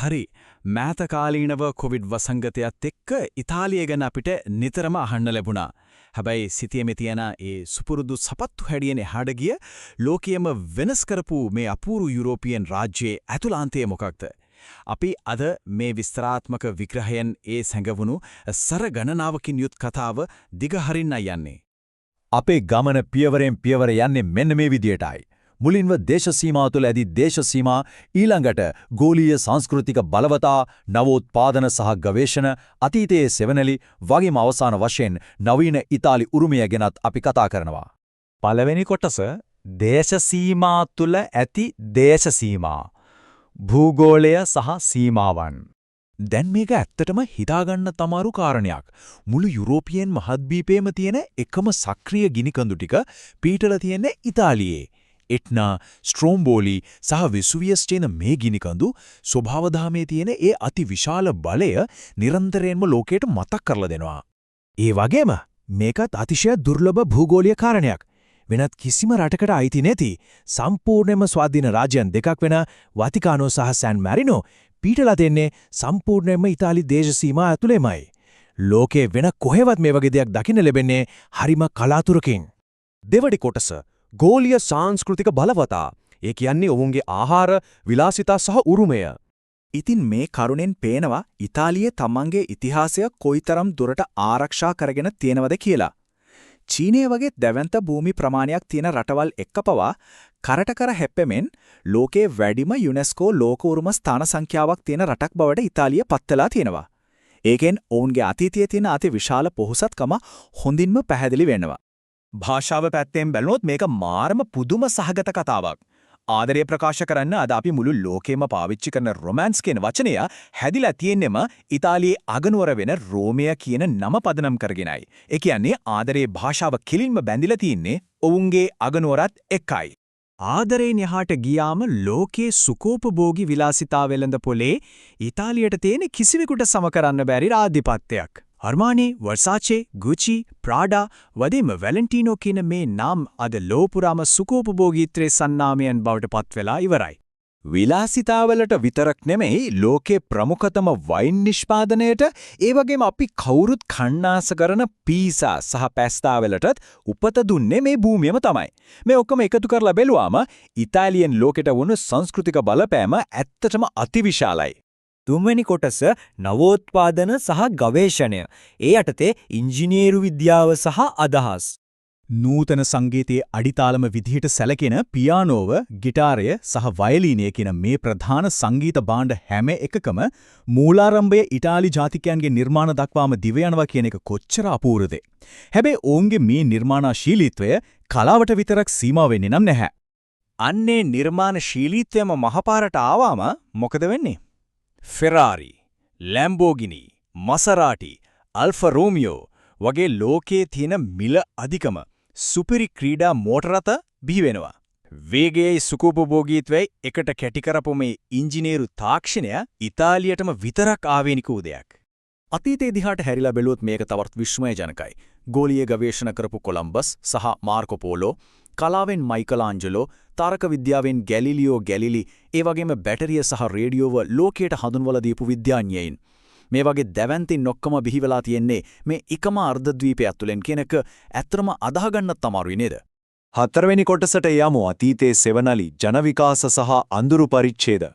හරි. මෑතකාලීනව කොවිඩ් වසංගතයත් එක්ක ඉතාලිය ගැන අපිට නිතරම අහන්න ලැබුණා. හැබැයි සිතියමේ තියෙන ඒ සුපුරුදු සපත්තු හැඩියෙන් එහාට ගිය ලෝකයේම වෙනස් කරපු මේ අපූරු යුරෝපියන් රාජ්‍යයේ ඇතුළාන්තය මොකක්ද? අපි අද මේ විස්තරාත්මක විග්‍රහයෙන් ඒ සැඟවුණු සර ගණනාවකින් යුත් කතාව දිගහරින්න යන්නේ. අපේ ගමන පියවරෙන් පියවර යන්නේ මෙන්න මේ විදියටයි. මුලින්ම දේශ සීමා තුළ ඇති දේශ සීමා ඊළඟට ගෝලීය සංස්කෘතික බලවතා නවෝත්පාදන සහ ගවේෂණ අතීතයේ සෙවණලි වගේම අවසාන වශයෙන් නවීන ඉතාලි උරුමය ගැනත් අපි කතා කරනවා. පළවෙනි කොටස දේශ සීමා තුළ ඇති දේශ සීමා භූගෝලය සහ සීමාවන්. දැන් මේක ඇත්තටම හිතාගන්න තමාරු කාරණයක්. මුළු යුරෝපියන් මහද්වීපයේම තියෙන එකම සක්‍රීය ගිනිකඳු ටික පීටලා තියෙන්නේ ඉතාලියේ. එට්නා, ස්ට්‍රෝම්බෝලි සහ වෙසුවියස් කියන මේ ගිනිකඳු ස්වභාවධාමයේ තියෙන ඒ අතිවිශාල බලය නිරන්තරයෙන්ම ලෝකයට මතක් කරලා දෙනවා. ඒ වගේම මේකත් අතිශය දුර්ලභ භූගෝලීය කාරණයක්. වෙනත් කිසිම රටකට අයිති නැති සම්පූර්ණයෙන්ම ස්වාධීන රාජ්‍යයන් දෙකක් වෙන වතිකානෝ සහ සෑන් මැරිනෝ පීටලා දෙන්නේ සම්පූර්ණයෙන්ම ඉතාලි දේශ සීමා ඇතුළේමයි. ලෝකේ වෙන කොහෙවත් මේ වගේ දෙයක් දකින්න ලැබෙන්නේ හරිම කලාතුරකින්. දෙවැනි කොටස ගෝලීය සංස්කෘතික බලවතා. ඒ කියන්නේ ඔවුන්ගේ ආහාර, විලාසිතා සහ උරුමය. ඉතින් මේ කරුණෙන් පේනවා ඉතාලියේ තමන්ගේ ඉතිහාසය කොයිතරම් දුරට ආරක්ෂා කරගෙන තියෙනවද කියලා. චීනය වගේ දැවැන්ත භූමි ප්‍රමාණයක් තියෙන රටවල් එක්ක පවා කරට කර හැප්පෙමින් ලෝකයේ වැඩිම යුනෙස්කෝ ලෝක උරුම ස්ථාන සංඛ්‍යාවක් තියෙන රටක් බවට ඉතාලිය පත් වෙලා තියෙනවා. ඒකෙන් ඔවුන්ගේ අතීතයේ තියෙන අති විශාල පොහොසත්කම හොඳින්ම පැහැදිලි වෙනවා. භාෂාව පැත්තෙන් බැලුවොත් මේක මාරම පුදුම සහගත කතාවක්. ආදරය ප්‍රකාශ කරන්න අද අපි මුළු ලෝකෙම පාවිච්චි කරන රොමෑන්ස් කියන වචනය හැදිලා තියෙන්නෙම ඉතාලියේ අගනුවර වෙන රෝමය කියන නම පදනම් කරගෙනයි. ඒ කියන්නේ ආදරයේ භාෂාව කිලින්ම බැඳිලා තියෙන්නේ ඔවුන්ගේ අගනුවරත් එක්කයි. ආදරයෙන් එහාට ගියාම ලෝකයේ සුකෝපභෝගී විලාසිතා වෙළඳ පොලේ ඉතාලියට තියෙන කිසිවෙකුට සම කරන්න බැරි ආධිපත්‍යයක්. අර්මානි, වර්සාචේ, ගුචි, ප්‍රාඩා වගේම වැලන්ටිනෝ කියන මේ නම් අද ලෝපුරාම සුකෝපභෝගීත්වයේ සන්නාමයන් බවට පත් වෙලා ඉවරයි. විලාසිතාවලට විතරක් නෙමෙයි ලෝකේ ප්‍රමුඛතම වයින් නිෂ්පාදනයට ඒ වගේම අපි කවුරුත් කන්නාස කරන පීසා සහ පැස්තාවලටත් උපත දුන්නේ මේ භූමියම තමයි. මේ ඔක්කොම එකතු කරලා බැලුවාම ඉතාලියන් ලෝකෙට වුණු සංස්කෘතික බලපෑම ඇත්තටම අතිවිශාලයි. තුන්වෙනි කොටස නවෝත්පාදන සහ ගවේෂණය. ඒ යටතේ ඉංජිනේරු විද්‍යාව සහ අදහස්. නූතන සංගීතයේ අඩිතාලම විදිහට සැලකෙන පියානෝව, ගිටාරය සහ වයලීනය කියන මේ ප්‍රධාන සංගීත භාණ්ඩ හැම එකකම මූලාරම්භය ඉතාලි ජාතිකයන්ගේ නිර්මාණ දක්වාම දිව යනවා කියන එක කොච්චර අපූර්වද. හැබැයි ඔවුන්ගේ මේ නිර්මාණශීලීත්වය කලාවට විතරක් සීමා වෙන්නේ නම් නැහැ. අන්නේ නිර්මාණශීලීත්වයම මහපාරට ආවම මොකද වෙන්නේ? ෆෙරාරි, ලැම්බෝගිනි, මසරාටි, අල්ෆා රෝමියෝ වගේ ලෝකයේ තියෙන මිල අධිකම සුපිරි ක්‍රීඩා මෝටර රථ බිහි වෙනවා. වේගයේ සුකෝපභෝගීත්වයේ එකට කැටි කරපු මේ ඉංජිනේරු තාක්ෂණය ඉතාලියටම විතරක් ආවේනික උදයක්. අතීතයේ දිහාට හැරිලා බැලුවොත් මේක තවත් විස්මයජනකයි. ගෝලීය ගවේෂණ කරපු කොලම්බස් සහ මාර්කෝ පෝලෝ, කලාවෙන් මයිකලාන්ජලෝ, තාරක විද්‍යාවෙන් ගැලිලියෝ ගැලිලි, ඒ වගේම බැටරිය සහ රේඩියෝව ලෝකයට හඳුන්වලා දීපු විද්‍යාඥයන්. මේ වගේ දැවැන්තින් ඔක්කොම බිහිවලා තියෙන්නේ මේ එකම අර්ධද්වීපය ඇතුළෙන් කියන එක ඇත්තම අදාහගන්නත් අමාරුයි නේද? හතරවෙනි කොටසට යමු අතීතයේ සෙවණලි ජන විකාශ සහ අඳුරු පරිච්ඡේද.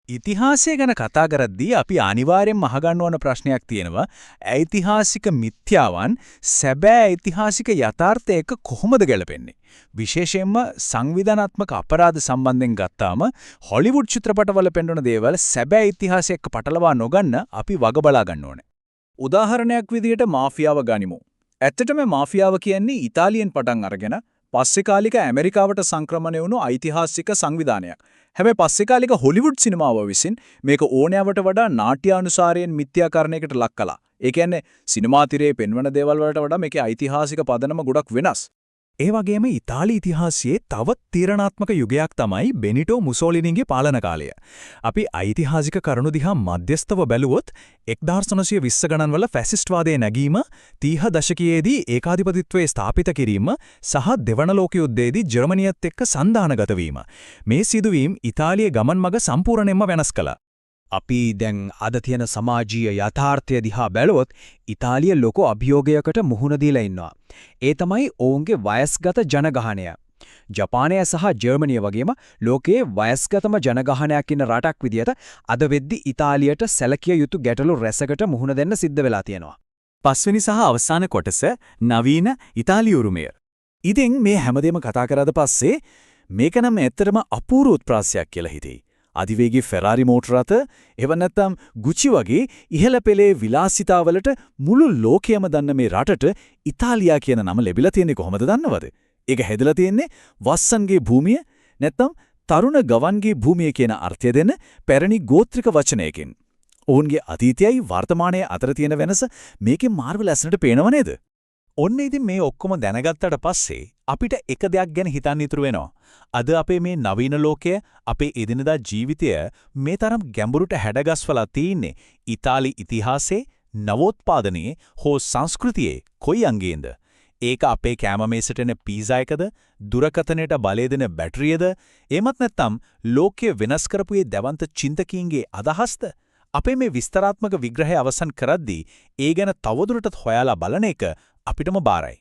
ඉතිහාසය ගැන කතා කරද්දී අපි අනිවාර්යෙන්ම අහගන්න ඕන ප්‍රශ්නයක් තියෙනවා. ඓතිහාසික මිත්‍යාවන් සැබෑ ඓතිහාසික යථාර්ථය එක්ක කොහොමද ගැලපෙන්නේ? විශේෂයෙන්ම සංවිධානාත්මක අපරාධ සම්බන්ධයෙන් ගත්තාම හොලිවුඩ් චිත්‍රපටවල පෙන්වන දේවල් සැබෑ ඉතිහාසය එක්ක පටලවා නොගන්න අපි වග බලා ගන්න ඕනේ. උදාහරණයක් විදිහට මාෆියාව ගනිමු. ඇත්තටම මාෆියාව කියන්නේ ඉතාලියෙන් පටන් අරගෙන පස්සේ කාලික ඇමරිකාවට සංක්‍රමණය වුණු ඓතිහාසික සංවිධානයක්. හැබැයි පස්සේ කාලික හොලිවුඩ් සිනමාව විසින් මේක ඕනෑවට වඩා නාට්‍යානුසාරයෙන් මිත්‍යාකරණයකට ලක් කළා. ඒ කියන්නේ සිනමා තිරේ පෙන්වන දේවල් වලට වඩා මේකේ ඓතිහාසික පදනම ගොඩක් වෙනස්. ඒ වගේම ඉතාලි ඉතිහාසයේ තවත් තීරණාත්මක යුගයක් තමයි බෙනිටෝ මුසෝලිනිගේ පාලන කාලය. අපි ඓතිහාසික කරුණු දිහා මධ්‍යස්තව බැලුවොත් 1920 ගණන්වල ෆැසිස්ට්වාදයේ නැගීම, 30 දශකයේදී ඒකාධිපතිත්වයේ ස්ථාපිත කිරීම සහ දෙවන ලෝක යුද්ධයේදී ජර්මනියත් එක්ක සන්දානගත වීම. මේ සිදුවීම් ඉතාලියේ ගමන් මඟ සම්පූර්ණයෙන්ම වෙනස් කළා. අපි දැන් අද තියෙන සමාජීය යථාර්ථය දිහා බැලුවොත් ඉතාලිය ලොකු අභියෝගයකට මුහුණ දීලා ඉන්නවා. ඒ තමයි ඔවුන්ගේ වයස්ගත ජනගහනය. ජපානය සහ ජර්මනිය වගේම ලෝකයේ වයස්ගතම ජනගහනයක් ඉන්න රටක් විදියට අද වෙද්දි ඉතාලියට සැලකිය යුතු ගැටලු රැසකට මුහුණ දෙන්න සිද්ධ වෙලා තියෙනවා. පස්වෙනි සහ අවසාන කොටස නවීන ඉතාලි උරුමය. ඉතින් මේ හැමදේම කතා කරාද පස්සේ මේක නම් ඇත්තටම අපූර්ව උත්ප්‍රාසයක් කියලා හිතෙයි. අධිවේගී ෆෙරාරි මෝටර රථ, එව නැත්නම් ගුචි වගේ ඉහළ පෙළේ විලාසිතාවලට මුළු ලෝකයම දන්න මේ රටට ඉතාලියා කියන නම ලැබිලා තියෙන්නේ කොහොමද දන්නවද? ඒක හැදලා තියෙන්නේ වස්සන්ගේ භූමිය නැත්නම් තරුණ ගවන්ගේ භූමිය කියන අර්ථය දෙන පැරණි ගෝත්‍රික වචනයකින්. ඔවුන්ගේ අතීතයයි වර්තමානයේ අතර තියෙන වෙනස මේකේ මාර්ව ලැසනට පේනව නේද? ඔන්න ඉතින් මේ ඔක්කොම දැනගත්තට පස්සේ අපිට එක දෙයක් ගැන හිතන්න ඉතුරු වෙනවා. අද අපේ මේ නවීන ලෝකය, අපේ එදිනදා ජීවිතය මේ තරම් ගැඹුරට හැඩගස්වලා තියෙන්නේ ඉතාලි ඉතිහාසයේ, නවෝත්පාදනයේ හෝ සංස්කෘතියේ කොයි අංගයෙන්ද? ඒක අපේ කැම මේසට එන පීසා එකද, දුරකථනයට බලය දෙන බැටරියද, එමත් නැත්නම් ලෝකය වෙනස් කරපු ඒ දවන්ත චින්තකීන්ගේ අදහස්ද? අපේ මේ විස්තරාත්මක විග්‍රහය අවසන් කරද්දී ඒ ගැන තවදුරටත් හොයාලා බලන එක අපිටම බාරයි.